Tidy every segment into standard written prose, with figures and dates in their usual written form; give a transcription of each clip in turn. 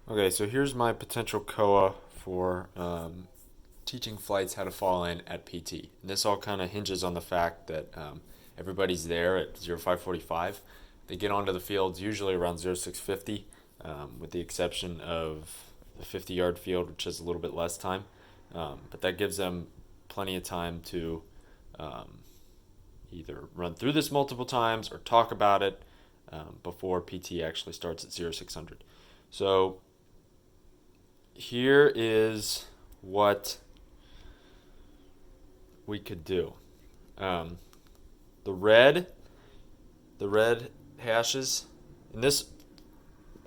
Okay, so here's my potential COA for teaching flights how to fall in at PT. And this all kind of hinges on the fact that everybody's there at 0545. They get onto the fields usually around 0650, with the exception of the 50-yard field, which has a little bit less time. But that gives them plenty of time to um, either run through this multiple times or talk about it before PT actually starts at 0600. So here is what we could do. Um, the red, the red hashes, and this,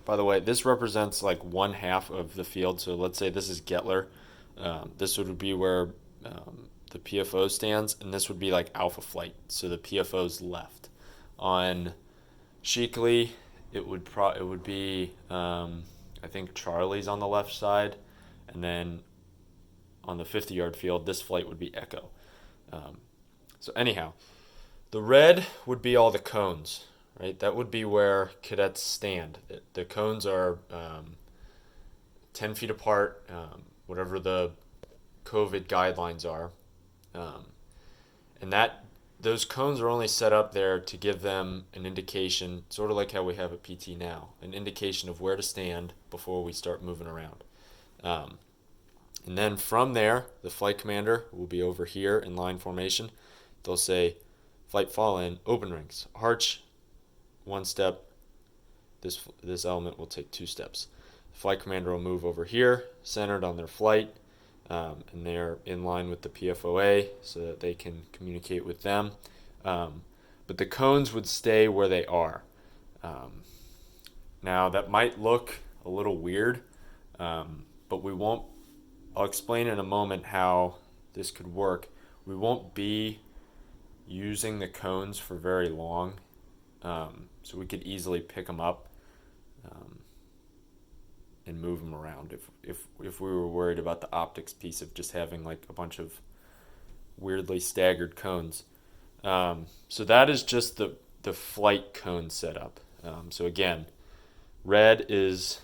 by the way, this represents like one half of the field. So let's say this is Gettler. This would be where the PFO stands, and this would be like Alpha Flight. So the PFO's left. On Sheakley, it would be I think Charlie's on the left side, and then on the 50-yard field, this flight would be Echo. Um, so anyhow, the red would be all the cones, right? That would be where cadets stand. The cones are 10 feet apart, whatever the COVID guidelines are. Um, and those cones are only set up there to give them an indication, sort of like how we have a PT now, an indication of where to stand before we start moving around. Um, and then from there, the flight commander will be over here in line formation. They'll say, flight fall in, open rings, arch, one step. This element will take two steps. The flight commander will move over here, centered on their flight, and they're in line with the PFOA so that they can communicate with them. But the cones would stay where they are. Um, Now, that might look a little weird, but we won't. I'll explain in a moment how this could work. We won't be using the cones for very long, so we could easily pick them up um, and move them around if we were worried about the optics piece of just having like a bunch of weirdly staggered cones. So that is just the flight cone setup. So again, red is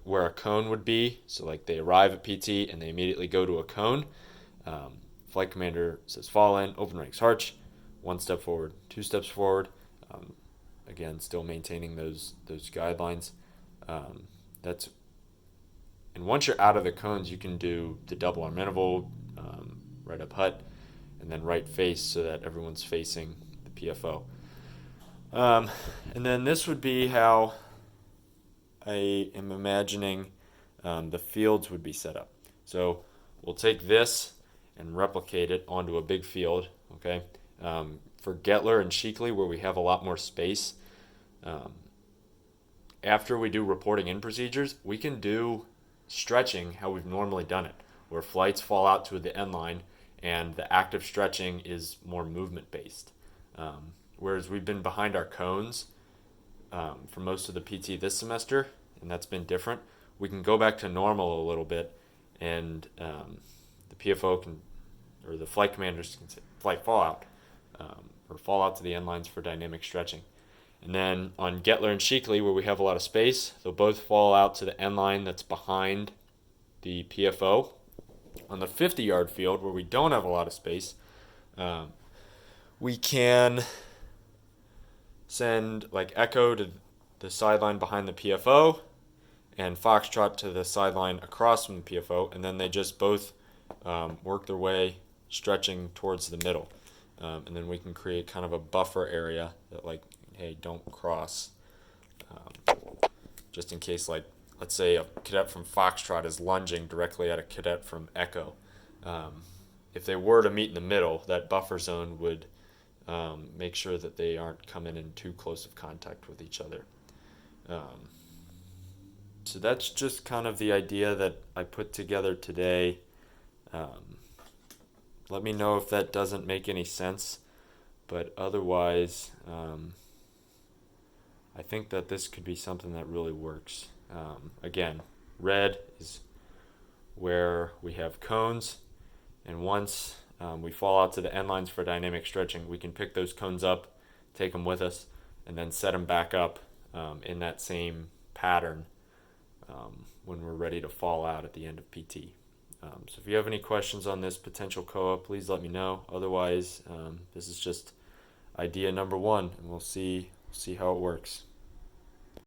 where a cone would be. So like they arrive at PT and they immediately go to a cone. Flight commander says fall in, open ranks, arch, one step forward, two steps forward. Um, Again, still maintaining those guidelines. That's and once you're out of the cones, you can do the double arm interval, right up hut, and then right face so that everyone's facing the PFO. And then this would be how I am imagining the fields would be set up. So we'll take this and replicate it onto a big field. Okay, for Gettler and Sheakley, where we have a lot more space. Um, After we do reporting in procedures, we can do stretching how we've normally done it, where flights fall out to the end line and the active stretching is more movement based. Whereas we've been behind our cones for most of the PT this semester, and that's been different. We can go back to normal a little bit, and the PFO can, or the flight commanders can say flight fallout, or fall out to the end lines for dynamic stretching. And then on Gettler and Sheakley, where we have a lot of space, they'll both fall out to the end line that's behind the PFO. On the 50-yard field, where we don't have a lot of space, um, we can send like Echo to the sideline behind the PFO and Foxtrot to the sideline across from the PFO, and then they just both work their way stretching towards the middle. And then we can create kind of a buffer area that like, hey, don't cross, just in case, like, let's say a cadet from Foxtrot is lunging directly at a cadet from Echo. Um, if they were to meet in the middle, that buffer zone would make sure that they aren't coming in too close of contact with each other. Um, so that's just kind of the idea that I put together today. Um, Let me know if that doesn't make any sense, but otherwise, I think that this could be something that really works. Again, red is where we have cones, and once we fall out to the end lines for dynamic stretching, we can pick those cones up, take them with us, and then set them back up in that same pattern when we're ready to fall out at the end of PT. So if you have any questions on this potential COA, please let me know. Otherwise, this is just idea number one, and we'll see how it works.